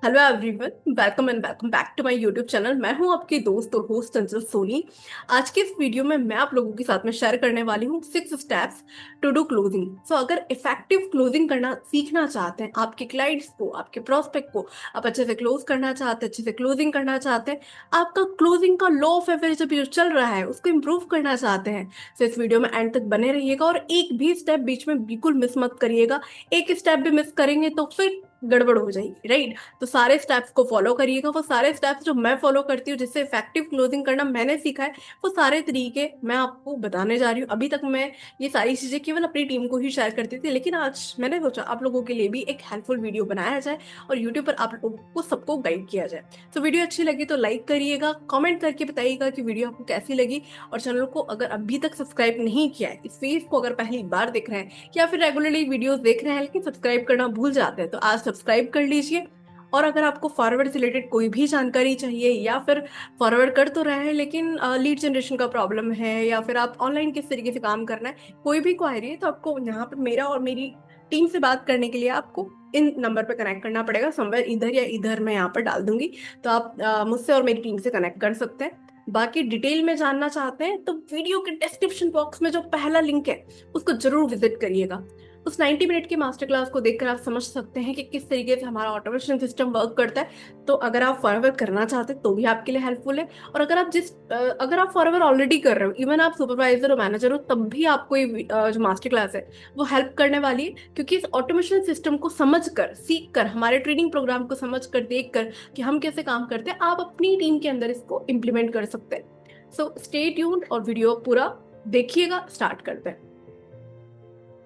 Hello everyone, welcome and welcome back to my YouTube channel. मैं हूं आपकी दोस्त और होस्ट चंचल सोनी। आज के इस वीडियो में मैं आप लोगों के साथ में शेयर करने वाली हूं 6 स्टेप्स टू डू क्लोजिंग। सो अगर इफेक्टिव क्लोजिंग करना सीखना चाहते हैं, आपके क्लाइंट्स को, आपके प्रोस्पेक्ट को आप अच्छे से क्लोज करना चाहते हैं, अच्छे से क्लोजिंग करना चाहते हैं, आपका क्लोजिंग का लॉ ऑफ एवरेज जो चल रहा है उसको इम्प्रूव करना चाहते हैं, तो इस वीडियो में एंड तक बने रहिएगा और एक भी स्टेप बीच में बिल्कुल मिस मत करिएगा। एक स्टेप भी मिस करेंगे तो फिर गड़बड़ हो जाएगी, राइट। तो सारे स्टेप्स को फॉलो करिएगा। वो सारे स्टेप्स जो मैं फॉलो करती हूँ, जिससे इफेक्टिव क्लोजिंग करना मैंने सीखा है, वो सारे तरीके मैं आपको बताने जा रही हूँ। अभी तक मैं ये सारी चीजें केवल अपनी टीम को ही शेयर करती थी, लेकिन आज मैंने सोचा आप लोगों के लिए भी एक हेल्पफुल वीडियो बनाया जाए और यूट्यूब पर आप लोगों को सबको गाइड किया जाए। तो वीडियो अच्छी लगी तो लाइक करिएगा, कमेंट करके बताइएगा कि वीडियो आपको कैसी लगी। और चैनल को अगर अभी तक सब्सक्राइब नहीं किया है, इस फेस को अगर पहली बार देख रहे हैं या फिर रेगुलरली वीडियोस देख रहे हैं लेकिन सब्सक्राइब करना भूल जाते हैं, तो आज सब्सक्राइब कर लीजिए। और अगर आपको फॉरवर्ड से रिलेटेड कोई भी जानकारी चाहिए या फिर फॉरवर्ड कर तो रहे हैं लेकिन लीड जनरेशन का प्रॉब्लम है या फिर आप ऑनलाइन किस तरीके से काम करना है, कोई भी क्वायरी है, तो आपको यहाँ पर मेरा और मेरी टीम से बात करने के लिए आपको इन नंबर पर कनेक्ट करना पड़ेगा। समवेयर इधर या इधर मैं यहाँ पर डाल दूंगी, तो आप मुझसे और मेरी टीम से कनेक्ट कर सकते हैं। बाकी डिटेल में जानना चाहते हैं तो वीडियो के डिस्क्रिप्शन बॉक्स में जो पहला लिंक है उसको जरूर विजिट करिएगा। उस 90 मिनट की मास्टर क्लास को देखकर आप समझ सकते हैं कि किस तरीके से हमारा ऑटोमेशन सिस्टम वर्क करता है। तो अगर आप फॉरवर्ड करना चाहते हैं तो भी आपके लिए हेल्पफुल है। और अगर आप फॉरवर्ड ऑलरेडी कर रहे हो, इवन आप सुपरवाइजर और मैनेजर हो, तब भी आपको ये जो मास्टर क्लास है वो हेल्प करने वाली है। क्योंकि इस ऑटोमेशन सिस्टम को समझ कर, सीख कर, हमारे ट्रेनिंग प्रोग्राम को समझ कर, देख कर कि हम कैसे काम करते हैं, आप अपनी टीम के अंदर इसको इम्प्लीमेंट कर सकते हैं। सो स्टे ट्यून्ड और वीडियो पूरा देखिएगा। स्टार्ट करते हैं।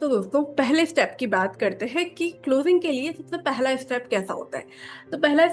तो दोस्तों, पहले स्टेप की बात करते हैं कि क्लोजिंग के लिए सबसे पहला स्टेप कैसा होता है। तो पहला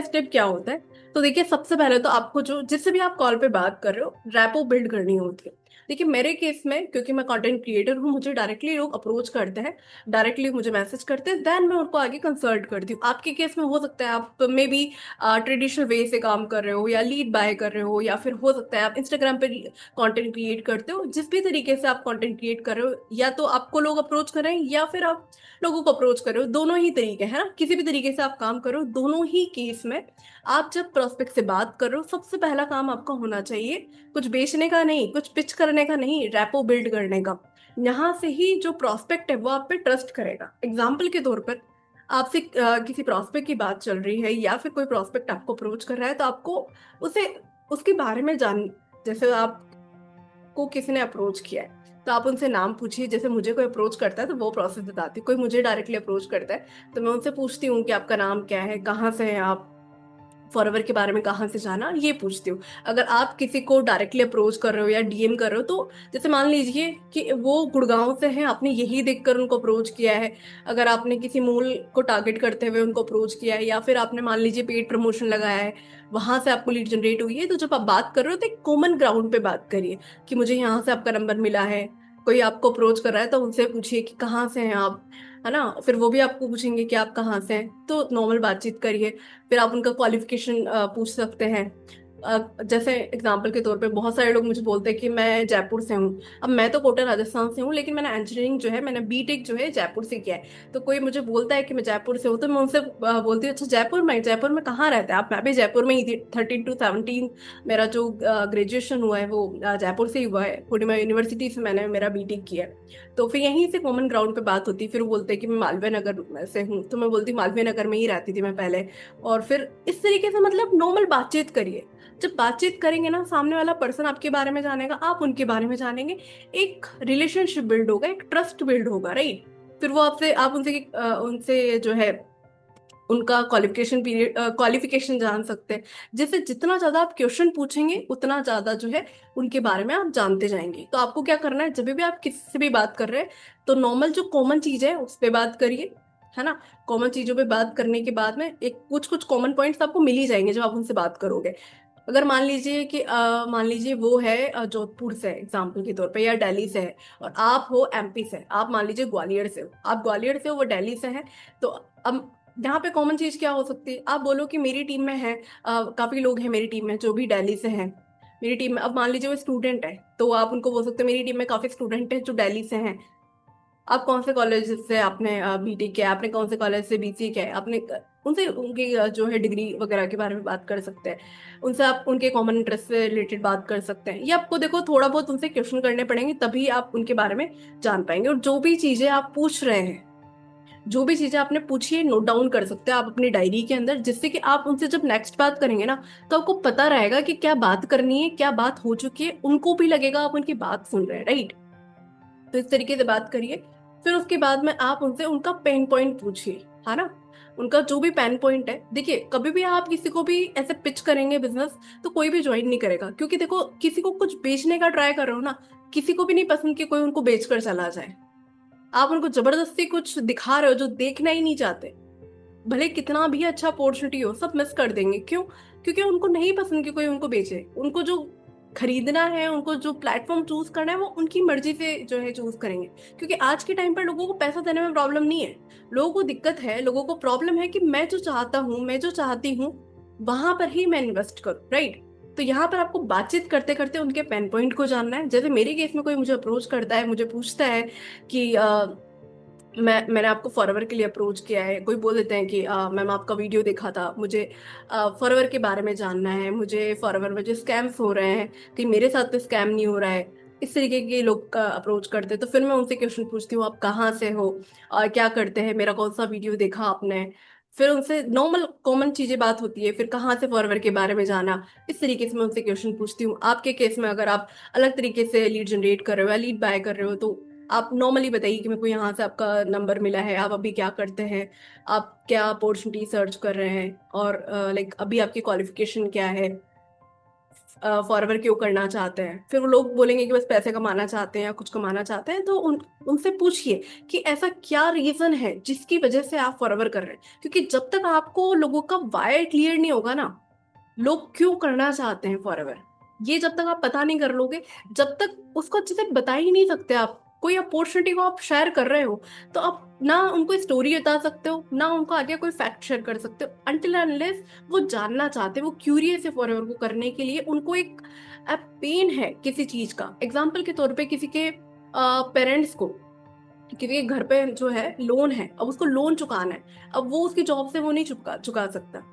स्टेप क्या होता है। तो देखिए, सबसे पहले तो आपको जो जिससे भी आप कॉल पे बात कर रहे हो, रैपो बिल्ड करनी होती है। देखिए, मेरे केस में क्योंकि मैं कंटेंट क्रिएटर हूँ, मुझे डायरेक्टली लोग अप्रोच करते हैं, डायरेक्टली मुझे मैसेज करते हैं, देन मैं उनको आगे कंसल्ट करती हूँ। आपके केस में हो सकता है आप मे बी ट्रेडिशनल वे से काम कर रहे हो या लीड बाय कर रहे हो, या फिर हो सकता है आप इंस्टाग्राम पे कंटेंट क्रिएट करते हो। जिस भी तरीके से आप कंटेंट क्रिएट कर रहे हो, या तो आपको लोग अप्रोच कर रहे हैं या फिर आप लोगों को अप्रोच कर रहे हो, दोनों ही तरीके हैं ना। किसी भी तरीके से आप काम करो, दोनों ही केस में आप जब प्रोस्पेक्ट से बात कर रहे हो, सबसे पहला काम आपका होना चाहिए कुछ बेचने का नहीं, कुछ पिच करने का नहीं, रैपो बिल्ड करने का। यहाँ से ही जो प्रोस्पेक्ट है वो आप पे ट्रस्ट करेगा। एग्जाम्पल के तौर पर आपसे किसी प्रोस्पेक्ट की बात चल रही है या फिर कोई प्रोस्पेक्ट आपको अप्रोच कर रहा है, तो आपको उसे उसके बारे में जान, जैसे आप को किसी ने अप्रोच किया है तो आप उनसे नाम पूछिए। जैसे मुझे कोई अप्रोच करता है तो वो प्रोसेस बताती हूँ, कोई मुझे डायरेक्टली अप्रोच करता है तो मैं उनसे पूछती हूँ कि आपका नाम क्या है, कहाँ से हैं आप, फॉरवर के बारे में कहाँ से जाना, ये पूछती हूँ। अगर आप किसी को डायरेक्टली अप्रोच कर रहे हो या डीएम कर रहे हो, तो जैसे मान लीजिए कि वो गुड़गांव से हैं, आपने यही देखकर उनको अप्रोच किया है, अगर आपने किसी मॉल को टारगेट करते हुए उनको अप्रोच किया है, या फिर आपने मान लीजिए पेड प्रमोशन लगाया है, वहां से आपको लीड जनरेट हुई है, तो जब आप बात कर रहे हो तो एक कॉमन ग्राउंड पे बात करिए कि मुझे यहाँ से आपका नंबर मिला है। कोई आपको अप्रोच कर रहा है तो उनसे पूछिए कि कहाँ से हैं आप, है ना। फिर वो भी आपको पूछेंगे कि आप कहाँ से हैं, तो नॉर्मल बातचीत करिए। फिर आप उनका क्वालिफिकेशन पूछ सकते हैं। जैसे एग्जाम्पल के तौर पे बहुत सारे लोग मुझे बोलते हैं कि मैं जयपुर से हूँ। अब मैं तो कोटा राजस्थान से हूँ, लेकिन मैंने इंजीनियरिंग जो है, मैंने बीटेक जो है जयपुर से किया है। तो कोई मुझे बोलता है कि मैं जयपुर से हूँ, तो मैं उनसे बोलती हूँ अच्छा जयपुर में कहाँ रहते हैं आप। मैं भी जयपुर में ही थी, 13 to 17 मेरा जो ग्रेजुएशन हुआ है वो जयपुर से ही हुआ है। पूर्णिमा यूनिवर्सिटी से मैंने मेरा बीटेक किया है। तो फिर यहीं से कॉमन ग्राउंड पे बात होती है। फिर वो बोलते हैं कि मैं मालवीय नगर से हूँ, तो मैं बोलती हूँ मालवीय नगर में ही रहती थी मैं पहले। और फिर इस तरीके से मतलब नॉर्मल बातचीत करिए। जब बातचीत करेंगे ना, सामने वाला पर्सन आपके बारे में जानेगा, आप उनके बारे में जानेंगे, एक रिलेशनशिप बिल्ड होगा, एक ट्रस्ट बिल्ड होगा, राइट। फिर वो आपसे आप उनसे उनसे जो है उनका क्वालिफिकेशन जान सकते हैं। जैसे जितना ज्यादा आप क्वेश्चन पूछेंगे उतना ज्यादा जो है उनके बारे में आप जानते जाएंगे। तो आपको क्या करना है, जब भी आप किसी से भी बात कर रहे हैं तो नॉर्मल जो कॉमन चीज है उस पर बात करिए, है ना। कॉमन चीजों पे बात करने के बाद में एक कुछ कुछ कॉमन पॉइंट्स आपको मिल ही जाएंगे जब आप उनसे बात करोगे। अगर मान लीजिए कि मान लीजिए वो है जोधपुर से एग्जाम्पल के तौर पे, या दिल्ली से है, और आप हो एमपी से, आप मान लीजिए ग्वालियर से हो, आप ग्वालियर से हो, वो दिल्ली से है। तो अब यहाँ पे कॉमन चीज क्या हो सकती है, आप बोलो कि मेरी टीम में है काफी लोग हैं मेरी टीम में जो भी दिल्ली से हैं। मेरी टीम में अब मान लीजिए वो स्टूडेंट है, तो आप उनको बोल सकते हैं मेरी टीम में काफी स्टूडेंट है जो दिल्ली से हैं। आप कौन से कॉलेज से आपने बीटेक किया है, आपने कौन से कॉलेज से बीसीए किया है, आपने उनसे उनकी जो है डिग्री वगैरह के बारे में बात कर सकते हैं, उनसे आप उनके कॉमन इंटरेस्ट से रिलेटेड बात कर सकते हैं। ये आपको देखो थोड़ा बहुत उनसे क्वेश्चन करने पड़ेंगे, तभी आप उनके बारे में जान पाएंगे। और जो भी चीजें आप पूछ रहे हैं, जो भी चीजें आपने पूछी है, नोट डाउन कर सकते हैं आप अपनी डायरी के अंदर, जिससे कि आप उनसे जब नेक्स्ट बात करेंगे ना, तो आपको पता रहेगा कि क्या बात करनी है, क्या बात हो चुकी है, उनको भी लगेगा आप उनकी बात सुन रहे हैं, राइट। तो इस तरीके से बात करिए। फिर उसके बाद में आप उनसे उनका पेन पॉइंट पूछिए, है ना। उनका जो भी पेन पॉइंट है, देखिए कभी भी आप किसी को भी ऐसे पिच करेंगे बिजनेस, तो कोई भी ज्वाइन नहीं करेगा, क्योंकि देखो किसी को कुछ बेचने का ट्राई कर रहे हो ना, किसी को भी नहीं पसंद कि कोई उनको बेचकर चला जाए। आप उनको जबरदस्ती कुछ दिखा रहे हो जो देखना ही नहीं चाहते, भले कितना भी अच्छा अपॉर्चुनिटी हो, सब मिस कर देंगे। क्यों? क्योंकि उनको नहीं पसंद कि कोई उनको बेचे। उनको जो खरीदना है, उनको जो प्लेटफॉर्म चूज करना है, वो उनकी मर्जी से जो है चूज करेंगे। क्योंकि आज के टाइम पर लोगों को पैसा देने में प्रॉब्लम नहीं है, लोगों को दिक्कत है, लोगों को प्रॉब्लम है कि मैं जो चाहता हूँ, मैं जो चाहती हूँ, वहां पर ही मैं इन्वेस्ट करूँ, राइट। तो यहाँ पर आपको बातचीत करते करते उनके पेन पॉइंट को जानना है। जैसे मेरे केस में कोई मुझे अप्रोच करता है, मुझे पूछता है कि मैंने आपको फॉरएवर के लिए अप्रोच किया है, कोई बोल देते हैं कि मैम आपका वीडियो देखा था, मुझे फॉरएवर के बारे में जानना है, मुझे फॉरएवर में जो स्कैम्स हो रहे हैं कि मेरे साथ तो स्कैम नहीं हो रहा है, इस तरीके के लोग का अप्रोच करते हैं। तो फिर मैं उनसे क्वेश्चन पूछती हूँ, आप कहाँ से हो और क्या करते हैं, मेरा कौन सा वीडियो देखा आपने। फिर उनसे नॉर्मल कॉमन चीजें बात होती है, फिर कहाँ से फॉरएवर के बारे में जाना, इस तरीके से मैं उनसे क्वेश्चन पूछती हूँ। आपके केस में अगर आप अलग तरीके से लीड जनरेट कर रहे हो या लीड बाय कर रहे हो, तो आप नॉर्मली बताइए कि मेरे को यहाँ से आपका नंबर मिला है, आप अभी क्या करते हैं, आप क्या अपॉर्चुनिटी सर्च कर रहे हैं, और लाइक अभी आपकी क्वालिफिकेशन क्या है, फॉरवर्ड क्यों करना चाहते हैं। फिर वो लोग बोलेंगे कि बस पैसे कमाना चाहते हैं या कुछ कमाना चाहते हैं, तो उनसे पूछिए कि ऐसा क्या रीजन है जिसकी वजह से आप फॉरवर्ड कर रहे हैं। क्योंकि जब तक आपको लोगों का वाई क्लियर नहीं होगा ना, लोग क्यों करना चाहते हैं फॉरएवर, ये जब तक आप पता नहीं कर लोगे, जब तक उसको अच्छे से बता ही नहीं सकते आप, कोई अपॉर्चुनिटी को आप शेयर कर रहे हो, तो आप ना उनको स्टोरी बता सकते हो, ना उनको आगे कोई फैक्ट शेयर कर सकते हो, अनटिल अनलेस वो जानना चाहते हैं, वो क्यूरियस है फॉरएवर को करने के लिए, उनको एक पेन है किसी चीज का। एग्जाम्पल के तौर पे किसी के पेरेंट्स को, किसी के घर पे जो है लोन है, अब उसको लोन चुकाना है, अब वो उसकी जॉब से वो नहीं चुका चुका सकता।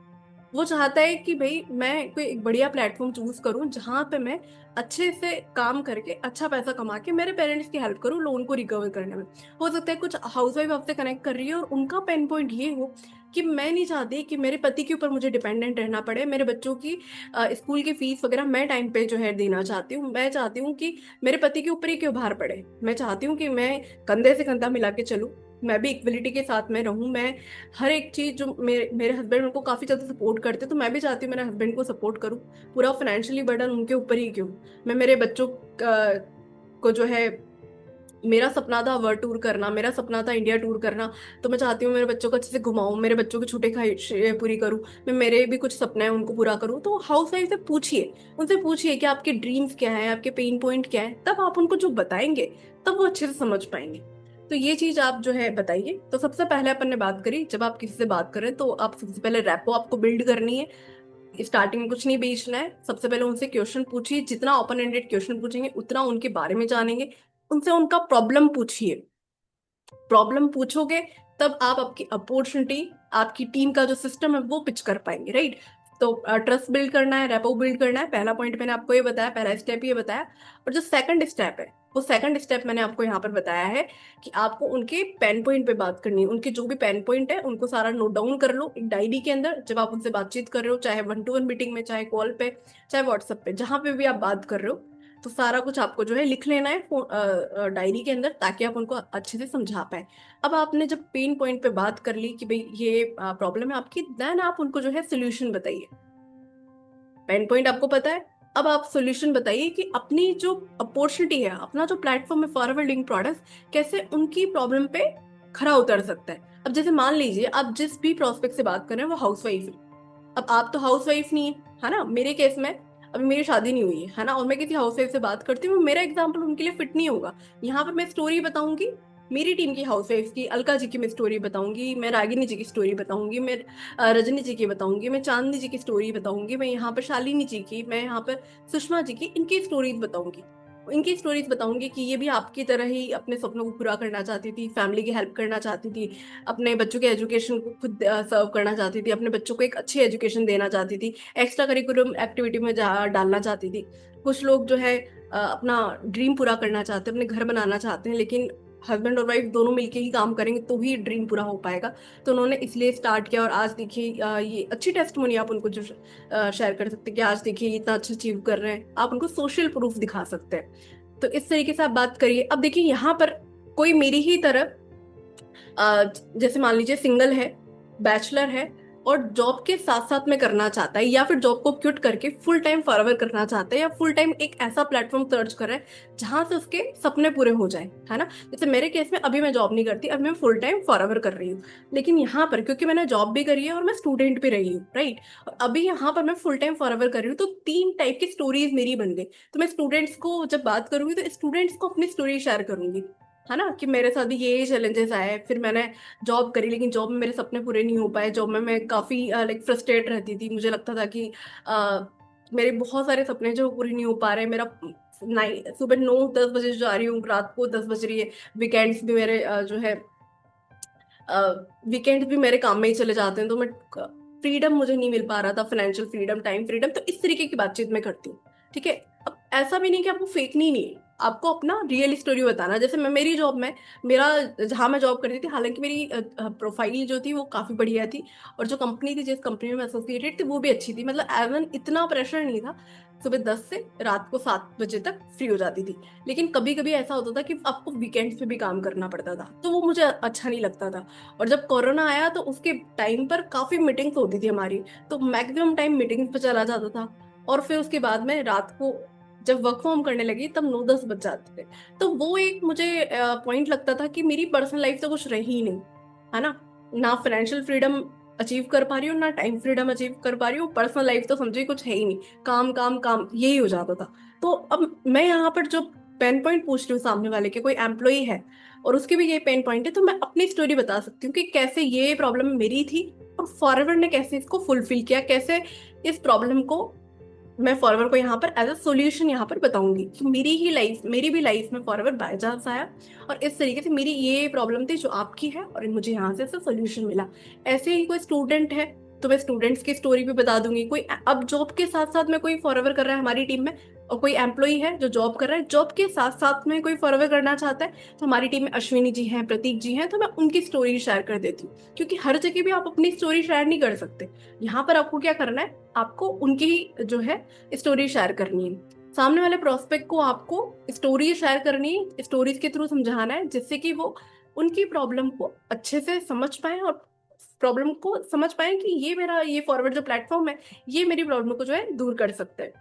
वो चाहता है कि भाई मैं कोई एक बढ़िया प्लेटफॉर्म चूज करूं जहां पे मैं अच्छे से काम करके अच्छा पैसा कमा के मेरे पेरेंट्स की हेल्प करूं लोन को रिकवर करने में। हो सकता है कुछ हाउसवाइफ आपसे कनेक्ट कर रही है और उनका पेन पॉइंट ये हो कि मैं नहीं चाहती कि मेरे पति के ऊपर मुझे डिपेंडेंट रहना पड़े, मेरे बच्चों की स्कूल की फीस वगैरह मैं टाइम पे जो है देना चाहती हूँ, मैं चाहती हूँ कि मेरे पति के ऊपर ही क्यों भार पड़े, मैं चाहती हूँ कि मैं कंधे से कंधा मिला के चलूं, मैं भी इक्वलिटी के साथ में रहूं। मैं हर एक चीज जो मेरे मेरे हस्बैंड उनको काफी ज्यादा सपोर्ट करते हैं, तो मैं भी चाहती हूँ मेरे हस्बैंड को सपोर्ट करूँ, पूरा फाइनेंशियली बर्डन उनके ऊपर ही क्यों। मैं मेरे बच्चों को जो है, मेरा सपना था वर्ल्ड टूर करना, मेरा सपना था इंडिया टूर करना, तो मैं चाहती हूँ मेरे बच्चों को अच्छे से घुमाऊं, मेरे बच्चों की छुट्टी ख्वाहिशें पूरी करूं, मैं मेरे भी कुछ सपने हैं उनको पूरा करूं। तो हाउस वाइफ से पूछिए, उनसे पूछिए कि आपके ड्रीम्स क्या है, आपके पेन पॉइंट क्या है, तब आप उनको जो बताएंगे तब वो अच्छे से समझ पाएंगे। तो ये चीज आप जो है बताइए। तो सबसे पहले अपन ने बात करी, जब आप किसी से बात करें तो आप सबसे पहले रैपो आपको बिल्ड करनी है। स्टार्टिंग में कुछ नहीं बेचना है, सबसे पहले उनसे क्वेश्चन पूछिए, जितना ओपन एंडेड क्वेश्चन पूछेंगे उतना उनके बारे में जानेंगे। उनसे उनका प्रॉब्लम पूछिए, प्रॉब्लम पूछोगे तब आप आपकी अपॉर्चुनिटी, आपकी टीम का जो सिस्टम है वो पिच कर पाएंगे, राइट। तो ट्रस्ट बिल्ड करना है, रेपो बिल्ड करना है, पहला पॉइंट मैंने आपको ये बताया, पहला स्टेप ये बताया। और जो सेकंड स्टेप है, वो सेकंड स्टेप मैंने आपको यहाँ पर बताया है कि आपको उनके पेन पॉइंट पे बात करनी है। उनके जो भी पेन पॉइंट है उनको सारा नोट डाउन कर लो एक डायरी के अंदर। जब आप उनसे बातचीत कर रहे हो, चाहे वन टू वन मीटिंग में, चाहे कॉल पे, चाहे व्हाट्सएप पे, जहां पे भी आप बात कर रहे हो, तो सारा कुछ आपको जो है लिख लेना है डायरी के अंदर, ताकि आप उनको अच्छे से समझा पाए। अब आपने जब पेन पॉइंट पे बात कर ली कि भाई ये प्रॉब्लम है आपकी, देन आप उनको जो है सोल्यूशन बताइए। पेन पॉइंट आपको पता है, अब आप सोल्यूशन बताइए कि अपनी जो अपॉर्चुनिटी है, अपना जो प्लेटफॉर्म है फॉरवर्डिंग प्रोडक्ट्स, कैसे उनकी प्रॉब्लम पे खरा उतर सकता है। अब जैसे मान लीजिए आप जिस भी प्रोस्पेक्ट से बात कर रहे हैं वो हाउस वाइफ है, अब आप तो हाउस वाइफ नहीं है ना। मेरे केस में अभी मेरी शादी नहीं हुई है ना, और मैं किसी हाउस वाइफ से बात करती हूँ, मेरा एग्जाम्पल उनके लिए फिट नहीं होगा। यहाँ पर मैं स्टोरी बताऊंगी मेरी टीम की हाउस वाइफ की, अलका जी की मैं स्टोरी बताऊंगी, मैं रागिनी जी की स्टोरी बताऊंगी, मैं रजनी जी की बताऊंगी, मैं चांदनी जी की स्टोरी बताऊंगी, मैं यहाँ पर शालिनी जी की, मैं यहाँ पर सुषमा जी की, इनकी स्टोरीज बताऊंगी। इनकी स्टोरीज बताऊंगी कि ये भी आपकी तरह ही अपने सपनों को पूरा करना चाहती थी, फैमिली की हेल्प करना चाहती थी, अपने बच्चों के एजुकेशन को खुद सर्व करना चाहती थी, अपने बच्चों को एक अच्छी एजुकेशन देना चाहती थी, एक्स्ट्रा करिकुलम एक्टिविटी में डालना चाहती थी। कुछ लोग जो है अपना ड्रीम पूरा करना चाहते हैं, अपने घर बनाना चाहते हैं, लेकिन हस्बैंड और वाइफ दोनों मिलके ही काम करेंगे तो ही ड्रीम पूरा हो पाएगा। तो उन्होंने इसलिए स्टार्ट किया, और आज देखिए ये अच्छी टेस्टमोनी आप उनको जो शेयर कर सकते हैं कि आज देखिए ये इतना अच्छा अचीव कर रहे हैं, आप उनको सोशल प्रूफ दिखा सकते हैं। तो इस तरीके से आप बात करिए। अब देखिए यहाँ पर कोई मेरी ही तरह जैसे मान लीजिए सिंगल है, बैचलर है, और जॉब के साथ साथ में करना चाहता है, या फिर जॉब को क्विट करके फुल टाइम फॉरएवर करना चाहता है, या फुल टाइम एक ऐसा प्लेटफॉर्म सर्च कर रहा है जहां से उसके सपने पूरे हो जाए, है ना। जैसे मेरे केस में अभी मैं जॉब नहीं करती, अभी मैं फुल टाइम फॉरएवर कर रही हूँ, लेकिन यहाँ पर क्योंकि मैंने जॉब भी करी है और मैं स्टूडेंट भी रही हूँ, राइट। और अभी यहाँ पर मैं फुल टाइम फॉरएवर कर रही हूँ, तो 3 टाइप की स्टोरीज मेरी बन गई। तो मैं स्टूडेंट्स को जब बात करूंगी तो स्टूडेंट्स को अपनी स्टोरी शेयर करूंगी, है ना, कि मेरे साथ भी ये चैलेंजेस आए, फिर मैंने जॉब करी लेकिन जॉब में मेरे सपने पूरे नहीं हो पाए, जॉब में मैं काफी लाइक फ्रस्ट्रेट रहती थी, मुझे लगता था कि मेरे बहुत सारे सपने जो पूरे नहीं हो पा रहे। मेरा सुबह 9-10 बजे जा रही हूँ, रात को 10 बज रही है, वीकेंड्स भी मेरे जो है वीकेंड भी मेरे काम में ही चले जाते हैं, तो मैं फ्रीडम मुझे नहीं मिल पा रहा था, फाइनेंशियल फ्रीडम, टाइम फ्रीडम। तो इस तरीके की बातचीत मैं करती हूँ, ठीक है। अब ऐसा भी नहीं कि आपको फेकनी नहीं है, आपको अपना रियल स्टोरी बताना। जैसे मैं मेरी जॉब में, मेरा जहाँ मैं जॉब करती थी, हालांकि मेरी प्रोफाइल जो थी वो काफी बढ़िया थी, और जो कंपनी थी जिस कंपनी में मैं एसोसिएटेड थी वो भी अच्छी थी, मतलब एवन इतना प्रेशर नहीं था। सुबह 10 से रात को 7 बजे तक फ्री हो जाती थी। लेकिन कभी कभी ऐसा होता था कि आपको वीकेंड्स पे भी काम करना पड़ता था, तो वो मुझे अच्छा नहीं लगता था। और जब कोरोना आया तो उसके टाइम पर काफी मीटिंग्स होती थी हमारी, तो मैक्सिमम टाइम मीटिंग्स पे चला जाता था। और फिर उसके बाद में रात को जब वर्क फ्रॉम करने लगी तब 9-10 बज जाते थे। तो वो एक मुझे पॉइंट लगता था कि मेरी पर्सनल लाइफ तो कुछ रही ही नहीं, है ना फाइनेंशियल फ्रीडम अचीव कर पा रही हूँ, ना टाइम फ्रीडम अचीव कर पा रही हूँ, पर्सनल लाइफ तो समझिए कुछ है ही नहीं, काम काम काम यही हो जाता था। तो अब मैं यहाँ पर जो पेन पॉइंट पूछ रही हूँ सामने वाले के, कोई एम्प्लॉई है और उसके भी ये पेन पॉइंट है, तो मैं अपनी स्टोरी बता सकती हूँ कि कैसे ये प्रॉब्लम मेरी थी और फॉरवर्ड ने कैसे इसको फुलफिल किया, कैसे इस प्रॉब्लम को मैं फॉरवर्ड को यहाँ पर एज अ सॉल्यूशन यहाँ पर बताऊंगी कि मेरी भी लाइफ में फॉरवर्ड बाय चांस आया, और इस तरीके से मेरी ये प्रॉब्लम थी जो आपकी है, और मुझे यहाँ से इसका सोल्यूशन मिला। ऐसे ही कोई स्टूडेंट है तो मैं स्टूडेंट्स की स्टोरी भी बता दूंगी। कोई अब जॉब के साथ साथ में कोई फॉरवर्ड कर रहा है हमारी टीम में, और कोई एम्प्लॉई है जो जॉब कर रहा है, जॉब के साथ साथ में कोई फॉरवर्ड करना चाहता है, तो हमारी टीम में अश्विनी जी हैं, प्रतीक जी हैं, तो मैं उनकी स्टोरी शेयर कर देती हूँ। क्योंकि हर जगह भी आप अपनी स्टोरी शेयर नहीं कर सकते, यहाँ पर आपको क्या करना है, आपको उनकी ही जो है स्टोरी शेयर करनी है। सामने वाले प्रोस्पेक्ट को आपको स्टोरी शेयर करनी है, स्टोरीज के थ्रू समझाना है, जिससे कि वो उनकी प्रॉब्लम को अच्छे से समझ पाए, और प्रॉब्लम को समझ पाए कि ये मेरा ये फॉरवर्ड जो प्लेटफॉर्म है ये मेरी प्रॉब्लम को जो है दूर कर सकता है।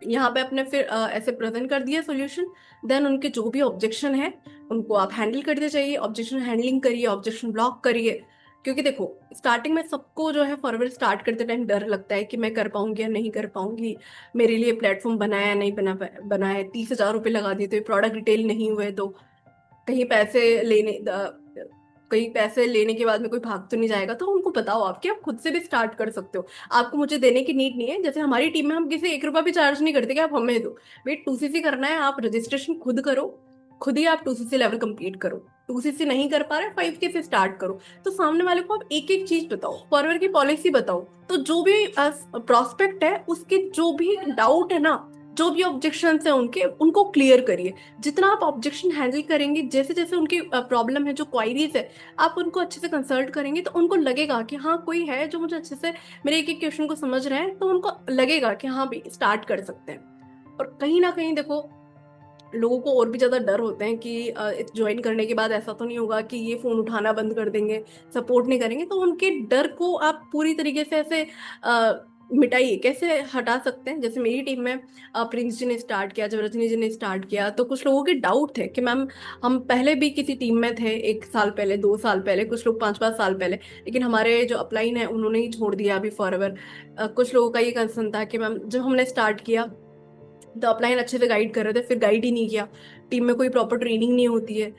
यहाँ पे अपने फिर ऐसे प्रेजेंट कर दिया सॉल्यूशन। देन उनके जो भी ऑब्जेक्शन है उनको आप हैंडल करते जाइए, ऑब्जेक्शन हैंडलिंग करिए, ऑब्जेक्शन ब्लॉक करिए। क्योंकि देखो स्टार्टिंग में सबको जो है फॉरवर्ड स्टार्ट करते टाइम डर लगता है कि मैं कर पाऊंगी या नहीं कर पाऊंगी, मेरे लिए प्लेटफॉर्म बनाया या नहीं बनाया, 30,000 रुपये लगा दिए तो ये प्रोडक्ट डिटेल नहीं हुए, तो कहीं पैसे लेने कहीं पैसे लेने के बाद में कोई भाग तो नहीं जाएगा। तो उनको बताओ आप कि आप खुद से भी स्टार्ट कर सकते हो, आपको मुझे देने की नीड नहीं है। जैसे हमारी टीम में हम किसी 1 रुपया भी चार्ज नहीं करते कि आप हमें दो, भाई 2CC करना है, आप रजिस्ट्रेशन खुद करो, खुद ही आप 2CC लेवल कंप्लीट करो। 2CC नहीं कर पा रहे 5K से स्टार्ट करो। तो सामने वाले को आप एक एक चीज बताओ, फॉरवर्ड की पॉलिसी बताओ, तो जो भी प्रोस्पेक्ट है उसके जो भी डाउट है ना, जो भी ऑब्जेक्शन है उनके, उनको क्लियर करिए। जितना आप ऑब्जेक्शन हैंडल करेंगे, जैसे जैसे उनकी प्रॉब्लम है, जो क्वायरीज है, आप उनको अच्छे से कंसल्ट करेंगे, तो उनको लगेगा कि हाँ कोई है जो मुझे अच्छे से मेरे एक एक क्वेश्चन को समझ रहे हैं, तो उनको लगेगा कि हाँ भाई स्टार्ट कर सकते हैं। और कहीं ना कहीं देखो लोगों को और भी ज्यादा डर होते हैं कि ज्वाइन करने के बाद ऐसा तो नहीं होगा कि ये फोन उठाना बंद कर देंगे, सपोर्ट नहीं करेंगे। तो उनके डर को आप पूरी तरीके से ऐसे मिटाइए। कैसे हटा सकते हैं, जैसे मेरी टीम में प्रिंस जी ने स्टार्ट किया, जब रजनी जी ने स्टार्ट किया, तो कुछ लोगों के डाउट थे कि मैम हम पहले भी किसी टीम में थे, 1 साल पहले, 2 साल पहले, कुछ लोग 5-5 साल पहले, लेकिन हमारे जो अपलाइन है उन्होंने ही छोड़ दिया अभी फॉरएवर। कुछ लोगों का ये कंसर्न था कि मैम जब हमने स्टार्ट किया तो अपलाइन अच्छे से गाइड कर रहे थे, फिर गाइड ही नहीं किया, टीम में कोई प्रॉपर ट्रेनिंग नहीं होती है।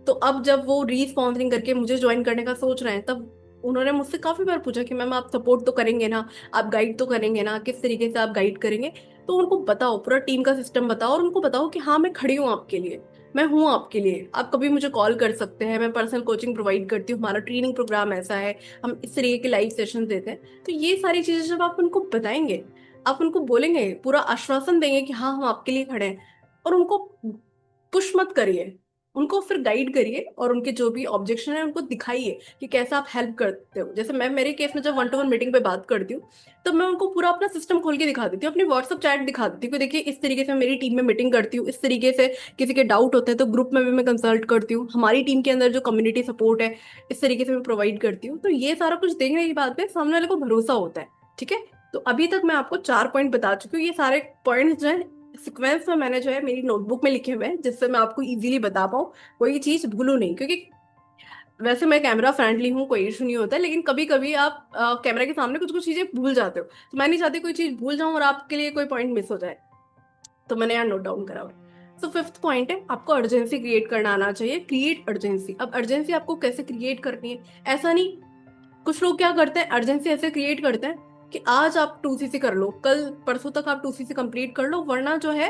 तो अब जब वो रीस्पॉन्सिंग करके मुझे ज्वाइन करने का सोच रहे हैं, तब उन्होंने मुझसे काफी बार पूछा कि मैम आप सपोर्ट तो करेंगे ना, आप गाइड तो करेंगे ना, किस तरीके से आप गाइड करेंगे। तो उनको बताओ, पूरा टीम का सिस्टम बताओ और उनको बताओ कि हाँ मैं खड़ी हूँ आपके लिए, मैं हूँ आपके लिए, आप कभी मुझे कॉल कर सकते हैं, मैं पर्सनल कोचिंग प्रोवाइड करती हूँ, हमारा ट्रेनिंग प्रोग्राम ऐसा है, हम इस तरीके के लाइव सेशन देते हैं। तो ये सारी चीजें जब आप उनको बताएंगे, आप उनको बोलेंगे, पूरा आश्वासन देंगे कि हाँ हम आपके लिए खड़े हैं, और उनको पुश मत करिए, उनको फिर गाइड करिए और उनके जो भी ऑब्जेक्शन है उनको दिखाइए कि कैसा आप हेल्प करते हो। जैसे मैं मेरे केस में जब 1-to-1 मीटिंग पे बात करती हूँ, तब मैं उनको पूरा अपना सिस्टम खोल के दिखा देती हूँ, अपनी व्हाट्सएप चैट दिखा देती हूँ कि देखिए इस तरीके से मैं मेरी टीम में मीटिंग करती हूँ, इस तरीके से किसी के डाउट होते हैं तो ग्रुप में भी मैं कंसल्ट करती हूँ, हमारी टीम के अंदर जो कम्युनिटी सपोर्ट है इस तरीके से मैं प्रोवाइड करती हूँ। तो ये सारा कुछ देखने के बाद में सामने वाले को भरोसा होता है। ठीक है, तो अभी तक मैं आपको 4 पॉइंट बता चुकी हूँ। ये सारे पॉइंट्स जो है सिक्वेंस में मैंने जो है मेरी नोटबुक में लिखे हुए हैं, जिससे मैं आपको इजीली बता पाऊँ, कोई चीज भूलूं नहीं। क्योंकि वैसे मैं कैमरा फ्रेंडली हूँ, कोई इशू नहीं होता है, लेकिन कभी कभी आप कैमरा के सामने कुछ कुछ चीजें भूल जाते हो, तो मैं नहीं चाहती कोई चीज भूल जाऊं और आपके लिए कोई पॉइंट मिस हो जाए। तो मैंने यहाँ नोट डाउन करा हुआ है। सो फिफ्थ पॉइंट है, आपको अर्जेंसी क्रिएट करना आना चाहिए। Create urgency. अब अर्जेंसी आपको कैसे क्रिएट करनी है, ऐसा नहीं, कुछ लोग क्या करते हैं, अर्जेंसी ऐसे क्रिएट करते हैं कि आज आप 2cc कर लो, कल परसों तक आप 2cc कंप्लीट कर लो, वरना जो है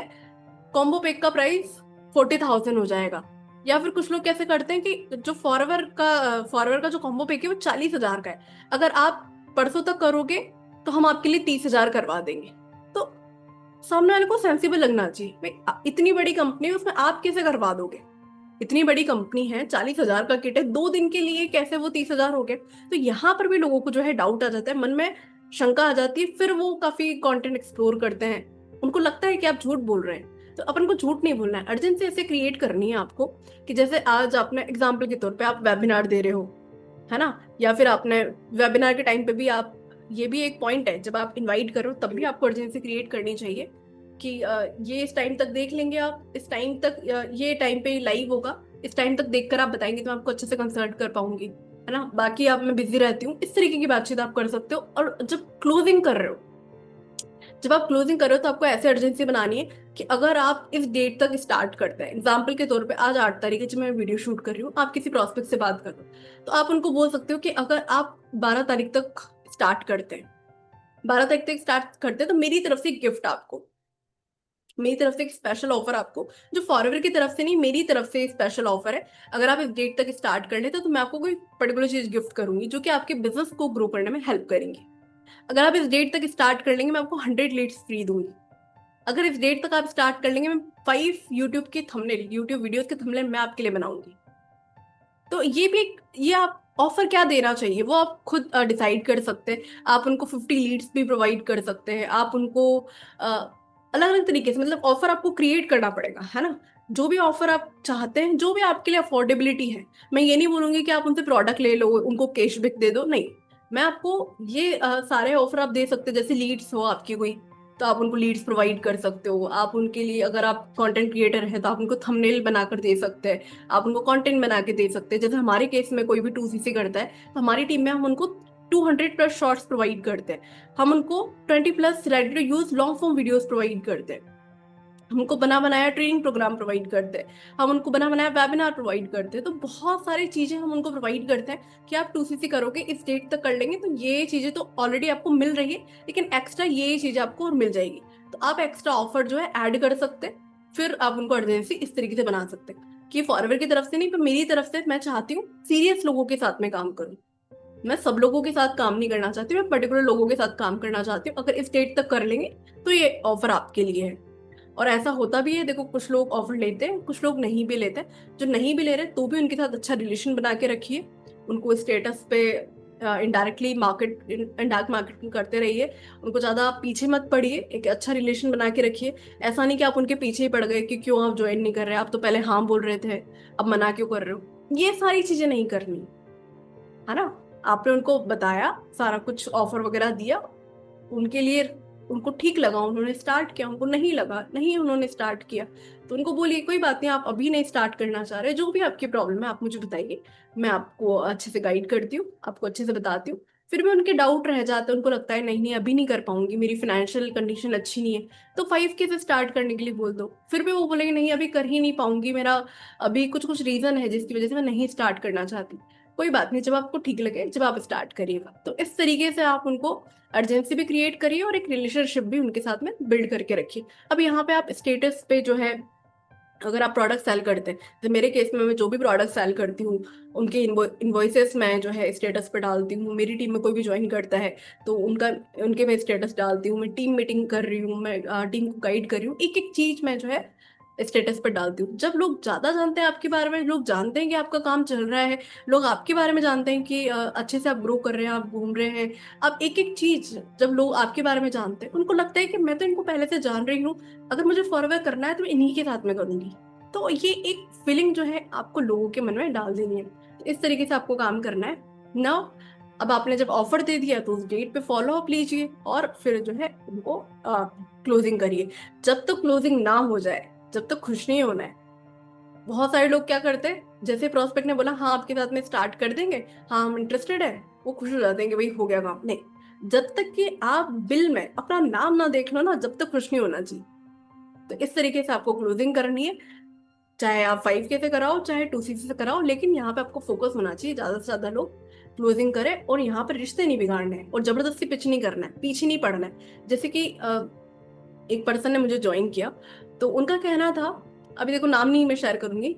कॉम्बो पैक का प्राइस 40,000 हो जाएगा। या फिर कुछ लोग कैसे करते हैं कि जो फॉरवर का जो कॉम्बो पैक है वो 40,000 का है, अगर आप परसों तक करोगे तो हम आपके लिए 30,000 करवा देंगे। तो सामने वाले को सेंसिबल लगना चाहिए भाई, इतनी बड़ी कंपनी है उसमें आप कैसे करवा दोगे, इतनी बड़ी कंपनी है, 40,000 का किट है, 2 दिन के लिए कैसे वो 30,000 हो गए। तो यहाँ पर भी लोगों को जो है डाउट आ जाता है, मन में शंका आ जाती है, फिर वो काफी कंटेंट एक्सप्लोर करते हैं, उनको लगता है कि आप झूठ बोल रहे हैं। तो अपन को झूठ नहीं बोलना है, अर्जेंसी ऐसे क्रिएट करनी है आपको कि जैसे आज आपने एग्जाम्पल के तौर पे आप वेबिनार दे रहे हो, है ना, या फिर आपने वेबिनार के टाइम पे भी आप, ये भी एक पॉइंट है, जब आप इनवाइट करो तब भी आपको अर्जेंसी क्रिएट करनी चाहिए कि ये इस टाइम तक देख लेंगे आप, इस टाइम तक ये टाइम पे लाइव होगा, इस टाइम तक देखकर आप बताएंगे तो मैं आपको अच्छे से कंसल्ट कर पाऊंगी, है ना, बाकी आप, मैं बिजी रहती हूँ, इस तरीके की बातचीत आप कर सकते हो। और जब क्लोजिंग कर रहे हो, जब आप क्लोजिंग कर रहे हो तो आपको ऐसे अर्जेंसी बनानी है कि अगर आप इस डेट तक स्टार्ट करते हैं, एग्जाम्पल के तौर पे आज 8 तारीख है जब मैं वीडियो शूट कर रही हूँ, आप किसी प्रोस्पेक्ट से बात कर रहे हो, तो आप उनको बोल सकते हो कि अगर आप 12 तारीख तक स्टार्ट करते हैं, 12 तारीख तक स्टार्ट करते हैं तो मेरी तरफ से गिफ्ट आपको, मेरी तरफ से एक स्पेशल ऑफर आपको, जो फॉरएवर की तरफ से नहीं, मेरी तरफ से स्पेशल ऑफर है। अगर आप इस डेट तक स्टार्ट कर लेते तो मैं आपको कोई पर्टिकुलर चीज गिफ्ट करूंगी जो कि आपके बिजनेस को ग्रो करने में हेल्प करेंगी। अगर आप इस डेट तक स्टार्ट कर लेंगे मैं आपको 100 लीड्स फ्री दूंगी। अगर इस डेट तक आप स्टार्ट कर लेंगे मैं 5 यूट्यूब के थंबनेल, यूट्यूब वीडियोस के थंबनेल मैं आपके लिए बनाऊंगी। तो ये भी एक, ये आप ऑफर क्या देना चाहिए वो आप खुद डिसाइड कर सकते हैं। आप उनको 50 लीड्स भी प्रोवाइड कर सकते हैं, आप उनको अलग अलग तरीके से, मतलब ऑफर आपको क्रिएट करना पड़ेगा, है ना, जो भी ऑफर आप चाहते हैं, जो भी आपके लिए अफोर्डेबिलिटी है। मैं ये नहीं बोलूंगी कि आप उनसे प्रोडक्ट ले लो, उनको कैशबैक दे दो, नहीं, मैं आपको ये सारे ऑफर आप दे सकते हैं। जैसे लीड्स हो आपकी कोई, तो आप उनको लीड्स प्रोवाइड कर सकते हो, आप उनके लिए, अगर आप कंटेंट क्रिएटर हैं तो आप उनको थंबनेल बनाकर दे सकते हैं, आप उनको कंटेंट बना के दे सकते हैं। जैसे हमारे केस में कोई भी 2cc करता है तो हमारी टीम में हम उनको 200+ शॉर्ट्स प्रोवाइड करते हैं, हम उनको 20+ ready to use long form videos provide करते हैं, हमको बना बनाया ट्रेनिंग प्रोग्राम प्रोवाइड करते हैं, हम उनको बना बनाया वेबिनार प्रोवाइड करते हैं। तो बहुत सारी चीजें हम उनको प्रोवाइड करते हैं कि आप 2cc करोगे, इस डेट तक कर लेंगे तो ये चीजें तो ऑलरेडी आपको मिल रही है, लेकिन एक्स्ट्रा ये चीजें आपको और मिल जाएगी। तो आप एक्स्ट्रा ऑफर जो है ऐड कर सकते हैं, फिर आप उनको अर्जेंसी इस तरीके से बना सकते हैं कि फॉरएवर की तरफ से नहीं, पर मेरी तरफ से मैं चाहती हूँ सीरियस लोगों के साथ में काम करूँ। मैं सब लोगों के साथ काम नहीं करना चाहती, मैं पर्टिकुलर लोगों के साथ काम करना चाहती हूँ। अगर इस डेट तक कर लेंगे तो ये ऑफर आपके लिए है। और ऐसा होता भी है, देखो कुछ लोग ऑफर लेते हैं, कुछ लोग नहीं भी लेते हैं। जो नहीं भी ले रहे तो भी उनके साथ अच्छा रिलेशन बना के रखिए, उनको स्टेटस पे इनडायरेक्टली मार्केट, इनडायरेक्ट मार्केटिंग करते रहिए, उनको ज्यादा पीछे मत पड़िए, एक अच्छा रिलेशन बना के रखिए। ऐसा नहीं कि आप उनके पीछे ही पड़ गए कि क्यों आप ज्वाइन नहीं कर रहे, आप तो पहले हाँ बोल रहे थे, अब मना क्यों कर रहे हो, ये सारी चीजें नहीं करनी, है ना। आपने उनको बताया, सारा कुछ ऑफर वगैरह दिया, उनके लिए, उनको ठीक लगा उन्होंने स्टार्ट किया, उनको नहीं लगा नहीं उन्होंने स्टार्ट किया, तो उनको बोलिए कोई बात नहीं, आप अभी नहीं स्टार्ट करना चाह रहे, जो भी आपकी प्रॉब्लम है आप मुझे बताइए, मैं आपको अच्छे से गाइड करती हूँ, आपको अच्छे से बताती हूँ। फिर भी उनके डाउट रह जाते हैं, उनको लगता है नहीं नहीं अभी नहीं कर पाऊंगी, मेरी फाइनेंशियल कंडीशन अच्छी नहीं है, तो 5K से स्टार्ट करने के लिए बोल दो। फिर भी वो बोलेंगे नहीं अभी कर ही नहीं पाऊंगी, मेरा अभी कुछ कुछ रीजन है जिसकी वजह से मैं नहीं स्टार्ट करना चाहती। कोई बात नहीं, जब आपको ठीक लगे जब आप स्टार्ट करिएगा। तो इस तरीके से आप उनको अर्जेंसी भी क्रिएट करिए और एक रिलेशनशिप भी उनके साथ में बिल्ड करके रखिए। अब यहाँ पे आप स्टेटस पे जो है, अगर आप प्रोडक्ट सेल करते हैं, तो मेरे केस में मैं जो भी प्रोडक्ट सेल करती हूँ उनके इन्वॉइसेस मैं जो है स्टेटस पे डालती हूँ। मेरी टीम में कोई भी ज्वाइन करता है तो उनके मैं स्टेटस डालती हूँ। मैं टीम मीटिंग कर रही हूँ, मैं टीम को गाइड कर रही हूँ, एक एक चीज मैं जो है स्टेटस पर डालती हूँ। जब लोग ज्यादा जानते हैं आपके बारे में, लोग जानते हैं कि आपका काम चल रहा है, लोग आपके बारे में जानते हैं कि अच्छे से आप ग्रो कर रहे हैं, आप घूम रहे हैं, आप एक एक चीज जब लोग आपके बारे में जानते हैं, उनको लगता है कि मैं तो इनको पहले से जान रही हूँ, अगर मुझे फॉरवर्ड करना है तो मैं इन्हीं के साथ में करूंगी। तो ये एक फीलिंग जो है आपको लोगों के मन में डाल देनी है। तो इस तरीके से आपको काम करना है ना। अब आपने जब ऑफर दे दिया तो उस डेट पे फॉलो अप लीजिए और फिर जो है उनको क्लोजिंग करिए। जब तक क्लोजिंग ना हो जाए, जब तक खुश नहीं होना है। बहुत सारे लोग क्या करते हैं, जैसे प्रोस्पेक्ट ने बोला हाँ आपके साथ में स्टार्ट कर देंगे, हाँ हम इंटरेस्टेड है, वो खुश हो जाते हैं कि भाई हो गया काम। नहीं, जब तक कि आप बिल में अपना नाम ना देख लो ना, जब तक खुश नहीं होना चाहिए। तो इस तरीके से आपको क्लोजिंग करनी है, चाहे आप 5K से कराओ चाहे 2CC से कराओ, लेकिन यहाँ पे आपको फोकस होना चाहिए, ज्यादा से ज्यादा लोग क्लोजिंग करें। और यहाँ पर रिश्ते नहीं बिगाड़ने हैं और जबरदस्ती पिच नहीं करना है, पीछे नहीं पड़ना है। जैसे कि एक पर्सन ने मुझे ज्वाइन किया, तो उनका कहना था, अभी देखो नाम नहीं मैं शेयर करूंगी,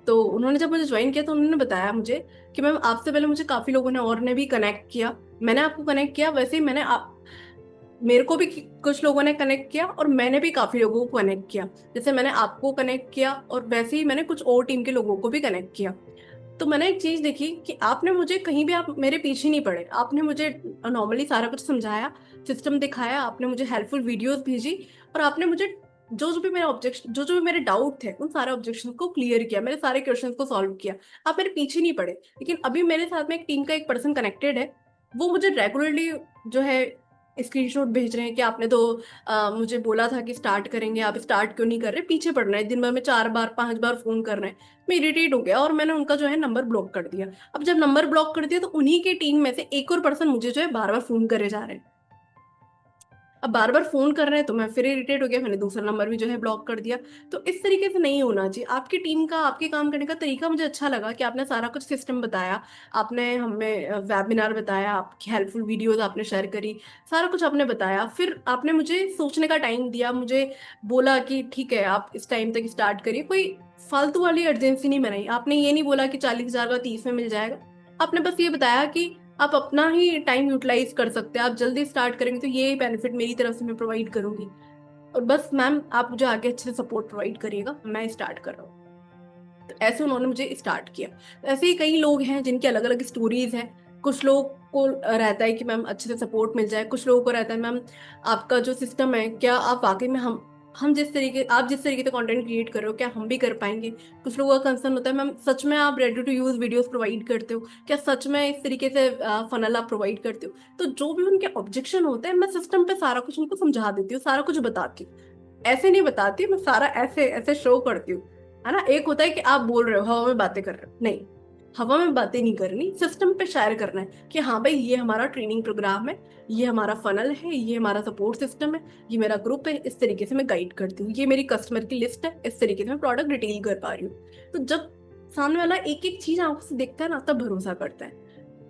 तो उन्होंने जब मुझे ज्वाइन किया तो उन्होंने बताया मुझे कि मैम आपसे पहले मुझे काफी लोगों ने और ने भी कनेक्ट किया, मैंने आपको कनेक्ट किया, वैसे ही मेरे को भी कुछ लोगों ने कनेक्ट किया और मैंने भी काफी लोगों को कनेक्ट किया। जैसे मैंने आपको कनेक्ट किया और वैसे ही मैंने कुछ और टीम के लोगों को भी कनेक्ट किया। तो मैंने एक चीज देखी कि आपने मुझे कहीं भी, आप मेरे पीछे नहीं पड़े, आपने मुझे नॉर्मली सारा कुछ समझाया, सिस्टम दिखाया, आपने मुझे हेल्पफुल वीडियोस भेजी, और आपने मुझे जो जो भी मेरे ऑब्जेक्शन, जो जो भी मेरे डाउट थे, उन सारे ऑब्जेक्शन को क्लियर किया, मेरे सारे क्वेश्चंस को सॉल्व किया। आप मेरे पीछे नहीं पड़े। लेकिन अभी मेरे साथ में एक टीम का एक पर्सन कनेक्टेड है, वो मुझे रेगुलरली जो है स्क्रीनशॉट भेज रहे हैं कि आपने तो मुझे बोला था कि स्टार्ट करेंगे, आप स्टार्ट क्यों नहीं कर रहे, पीछे पड़ रहे हैं, दिन भर में 4 बार 5 बार फोन कर रहे हैं। मैं इरिटेट हो गया और मैंने उनका जो है नंबर ब्लॉक कर दिया। अब जब नंबर ब्लॉक कर दिया तो उन्हीं की टीम में से एक और पर्सन मुझे जो है बार बार फोन करे जा रहे हैं। अब बार बार फोन कर रहे हैं तो मैं फिर इरिटेट हो गया, मैंने दूसरा नंबर भी जो है ब्लॉक कर दिया। तो इस तरीके से नहीं होना चाहिए। आपकी टीम का, आपके काम करने का तरीका मुझे अच्छा लगा कि आपने सारा कुछ सिस्टम बताया, आपने हमें वेबिनार बताया, आपकी हेल्पफुल वीडियोस आपने शेयर करी, सारा कुछ आपने बताया, फिर आपने मुझे सोचने का टाइम दिया, मुझे बोला कि ठीक है आप इस टाइम तक स्टार्ट करिए। कोई फालतू वाली अर्जेंसी नहीं बनाई आपने, ये नहीं बोला कि 40,000 का 30 में मिल जाएगा। आपने बस ये बताया कि आप अपना ही टाइम यूटिलाइज कर सकते हैं, आप जल्दी स्टार्ट करेंगे तो ये बेनिफिट मेरी तरफ से मैं प्रोवाइड करूंगी। और बस मैम आप मुझे आगे अच्छे से सपोर्ट प्रोवाइड करिएगा, मैं स्टार्ट कर रहा हूँ। तो ऐसे उन्होंने मुझे स्टार्ट किया। तो ऐसे ही कई लोग हैं जिनकी अलग अलग स्टोरीज हैं। कुछ लोग को रहता है कि मैम अच्छे से सपोर्ट मिल जाए, कुछ लोगों को रहता है मैम आपका जो सिस्टम है, क्या आप वाकई में हम जिस तरीके से कंटेंट क्रिएट कर रहे हो क्या हम भी कर पाएंगे। कुछ लोगों का कंसर्न होता है मैम सच में आप ready to use videos provide करते हो क्या, सच में इस तरीके से फनल आप प्रोवाइड करते हो। तो जो भी उनके ऑब्जेक्शन होते हैं मैं सिस्टम पे सारा कुछ उनको समझा देती हूँ, सारा कुछ बताती हूँ। ऐसे नहीं बताती मैं सारा, ऐसे ऐसे शो करती हूँ, है ना। एक होता है कि आप बोल रहे हो हवा में बातें कर रहे हो, नहीं, हवा में बातें नहीं करनी, सिस्टम पे शेयर करना है कि हाँ भाई ये हमारा ट्रेनिंग प्रोग्राम है, ये हमारा फनल है, ये हमारा सपोर्ट सिस्टम है, ये मेरा ग्रुप है, इस तरीके से मैं गाइड करती हूँ, ये मेरी कस्टमर की लिस्ट है, इस तरीके से मैं प्रोडक्ट डिटेल कर पा रही हूँ। तो जब सामने वाला एक एक चीज आंखों से देखता है ना, तब भरोसा करता है।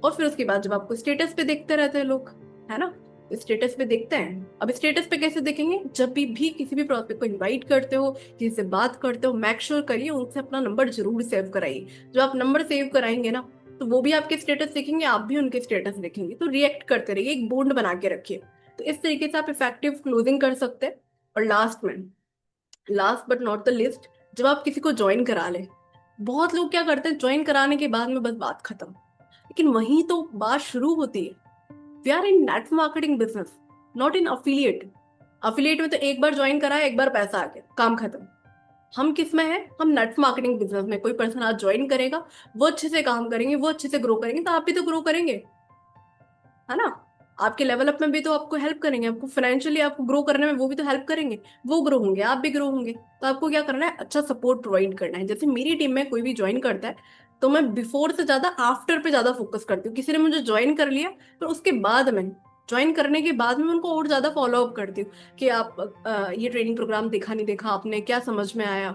और फिर उसके बाद जब आपको स्टेटस पे देखते रहते हैं लोग, है ना, स्टेटस पे देखते हैं। अब स्टेटस पे कैसे देखेंगे, जब भी किसी भी प्रोस्पेक्ट को इनवाइट करते हो, किसी से बात करते हो, मेक श्योर करिए उनसे अपना नंबर जरूर सेव कराइए। जो आप नंबर सेव कराएंगे ना, तो वो भी आपके स्टेटस देखेंगे, आप भी उनके स्टेटस देखेंगे, तो रिएक्ट करते रहिए, एक बॉन्ड बना के रखिए। तो इस तरीके से आप इफेक्टिव क्लोजिंग कर सकते हैं। और लास्ट में, last but not the list, जब आप किसी को ज्वाइन करा ले, बहुत लोग क्या करते हैं ज्वाइन कराने के बाद में बस बात खत्म, लेकिन वहीं तो बात शुरू होती है। We are in network marketing business, not in affiliate. Affiliate में तो एक बार ज्वाइन करा है, एक बार पैसा आ गया, काम खत्म। हम किस में है, हम नेटवर्क मार्केटिंग बिजनेस में। कोई पर्सन आज ज्वाइन करेगा, वो अच्छे से काम करेंगे, वो अच्छे से ग्रो करेंगे, तो आप भी तो ग्रो करेंगे, है ना। आपके लेवल अप में भी तो आपको हेल्प करेंगे, आपको फाइनेंशियली आपको ग्रो करने में वो भी तो हेल्प करेंगे। वो ग्रो होंगे, आप भी ग्रो होंगे। तो आपको क्या करना है, अच्छा सपोर्ट प्रोवाइड करना है। जैसे मेरी टीम में कोई भी ज्वाइन करता है तो मैं बिफोर से ज्यादा आफ्टर पे ज्यादा फोकस करती हूँ। किसी ने मुझे ज्वाइन कर लिया तो उसके बाद में, ज्वाइन करने के बाद में उनको और ज्यादा फॉलो अप करती हूँ कि आप ये ट्रेनिंग प्रोग्राम देखा नहीं देखा आपने, क्या समझ में आया,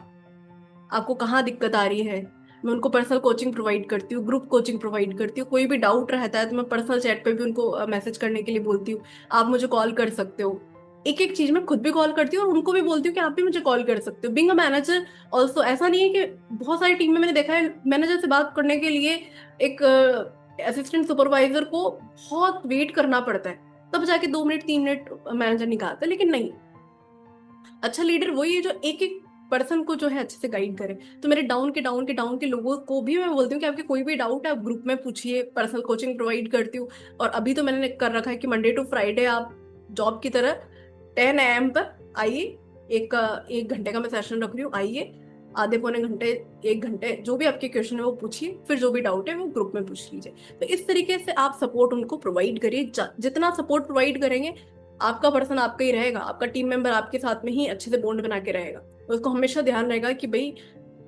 आपको कहाँ दिक्कत आ रही है, मैं उनको पर्सनल कोचिंग प्रोवाइड करती हूँ, ग्रुप कोचिंग प्रोवाइड करती हूँ। कोई भी डाउट रहता है तो मैं पर्सनल चैट पे भी उनको मैसेज करने के लिए बोलती हूँ, आप मुझे कॉल कर सकते हो। एक एक चीज मैं खुद भी कॉल करती हूँ और उनको भी बोलती हूँ कि आप भी मुझे कॉल कर सकते हो। बीइंग अ मैनेजर ऑल्सो ऐसा नहीं है कि बहुत सारी टीम में मैंने देखा है मैनेजर से बात करने के लिए एक असिस्टेंट सुपरवाइजर को बहुत वेट करना पड़ता है, तब जाके 2 मिनट 3 मिनट मैनेजर निकालता है। लेकिन नहीं, अच्छा लीडर वही है जो एक एक पर्सन को जो है अच्छे से गाइड करे। तो मेरे डाउन के लोगों को भी मैं बोलती हूँ कि आपके कोई भी डाउट है आप ग्रुप में पूछिए, पर्सनल कोचिंग प्रोवाइड करती हूँ। और अभी तो मैंने कर रखा है कि मंडे टू फ्राइडे आप जॉब की तरह 10 AM पर आइए। एक घंटे का मैं सेशन रख रही हूँ, आइए आधे पौने घंटे 1 घंटे जो भी आपके क्वेश्चन है वो पूछिए, फिर जो भी डाउट है वो ग्रुप में पूछ लीजिए। तो इस तरीके से आप सपोर्ट उनको प्रोवाइड करिए। जितना सपोर्ट प्रोवाइड करेंगे, आपका पर्सन आपका ही रहेगा, आपका टीम मेंबर आपके साथ में ही अच्छे से बॉन्ड बना के रहेगा। तो उसको हमेशा ध्यान रहेगा कि भाई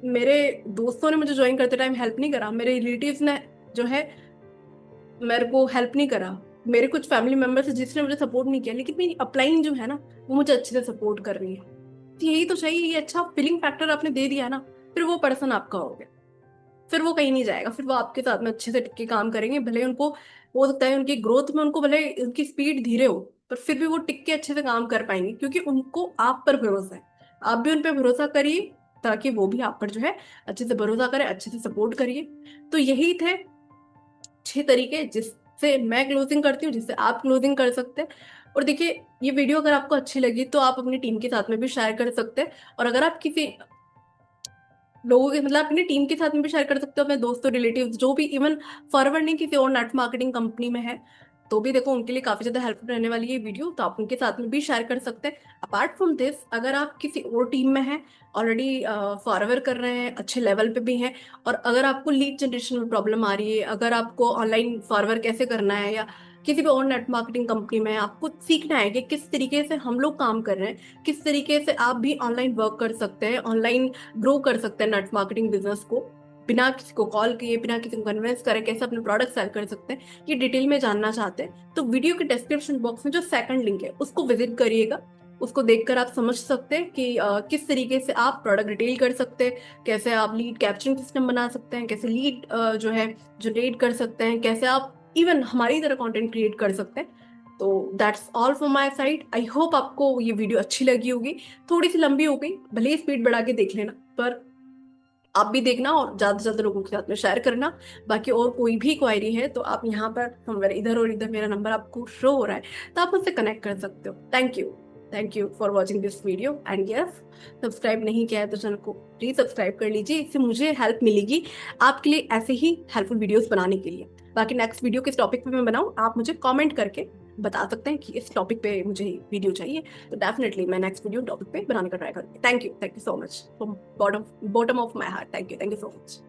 मेरे दोस्तों ने मुझे ज्वाइन करते टाइम हेल्प नहीं करा, मेरे रिलेटिव्स ने जो है मेरे को हेल्प नहीं करा, मेरे कुछ फैमिली मेंबर्स है जिसने मुझे सपोर्ट नहीं किया, लेकिन मेरी अपलाइन जो है ना वो मुझे अच्छे से सपोर्ट कर रही है। तो यही तो चाहिए, ये अच्छा फीलिंग फैक्टर आपने दे दिया ना, फिर वो पर्सन आपका हो गया, फिर वो कहीं नहीं जाएगा, फिर वो आपके साथ में अच्छे से टिक के काम करेंगे। भले उनको हो सकता है उनकी ग्रोथ में उनको भले उनकी स्पीड धीरे हो, पर फिर भी वो टिक के अच्छे से काम कर पाएंगे, क्योंकि उनको आप पर भरोसा है। आप भी उन पर भरोसा करिए ताकि वो भी आप पर जो है अच्छे से भरोसा करे, अच्छे से सपोर्ट करिए। तो यही थे 6 तरीके जिससे मैं क्लोजिंग करती हूँ, जिससे आप क्लोजिंग कर सकते हैं। और देखिए, ये वीडियो अगर आपको अच्छी लगी तो आप अपनी टीम के साथ में भी शेयर कर सकते हैं। और अगर आप किसी लोगों के मतलब अपनी टीम के साथ में भी शेयर कर सकते हो, अपने दोस्तों रिलेटिव जो भी इवन फॉरवर्ड नहीं किसी और नेट मार्केटिंग कंपनी में है, तो भी देखो उनके लिए काफी ज्यादा हेल्पफुल रहने वाली है वीडियो, तो आप उनके साथ में भी शेयर कर सकते हैं। अपार्ट फ्रॉम दिस, अगर आप किसी और टीम में हैं, ऑलरेडी फॉरवर्ड कर रहे हैं, अच्छे लेवल पे भी हैं, और अगर आपको लीड जनरेशन में प्रॉब्लम आ रही है, अगर आपको ऑनलाइन फॉरवर्ड कैसे करना है, या किसी भी और नेट मार्केटिंग कंपनी में आपको सीखना है कि किस तरीके से हम लोग काम कर रहे हैं, किस तरीके से आप भी ऑनलाइन वर्क कर सकते हैं, ऑनलाइन ग्रो कर सकते हैं नेट मार्केटिंग बिजनेस को बिना किसी को कॉल किए, बिना किसी को कन्विंस करे, कैसे अपने प्रोडक्ट सेल कर सकते हैं, ये डिटेल में जानना चाहते हैं, तो वीडियो के डिस्क्रिप्शन बॉक्स में जो सेकंड लिंक है उसको विजिट करिएगा। उसको देखकर आप समझ सकते हैं कि किस तरीके से आप प्रोडक्ट रिटेल कर सकते हैं, कैसे आप लीड कैप्चरिंग सिस्टम बना सकते हैं, कैसे लीड जो है जनरेट कर सकते हैं, कैसे आप इवन हमारी तरह कंटेंट क्रिएट कर सकते हैं। तो that's all from my side. I hope आपको ये वीडियो अच्छी लगी होगी। थोड़ी सी लंबी हो गई, भले ही स्पीड बढ़ा के देख लेना, पर आप भी देखना और ज्यादा से ज्यादा लोगों के साथ में शेयर करना। बाकी और कोई भी क्वायरी है तो आप यहाँ पर हमारे इधर और इधर मेरा नंबर आपको शो हो रहा है, तो आप मुझसे कनेक्ट कर सकते हो। Thank you for watching this video and yes, subscribe नहीं किया है तो चैनल को प्लीज सब्सक्राइब कर लीजिए, इससे मुझे हेल्प मिलेगी आपके लिए ऐसे ही हेल्पफुल वीडियोस बनाने के लिए। बाकी नेक्स्ट वीडियो किस टॉपिक पे मैं बनाऊं आप मुझे कमेंट करके बता सकते हैं कि इस टॉपिक पे मुझे वीडियो चाहिए, तो डेफिनेटली मैं नेक्स्ट वीडियो टॉपिक पे बनाने का ट्राई करूंगी। Thank you so much from bottom of my heart. Thank you so much.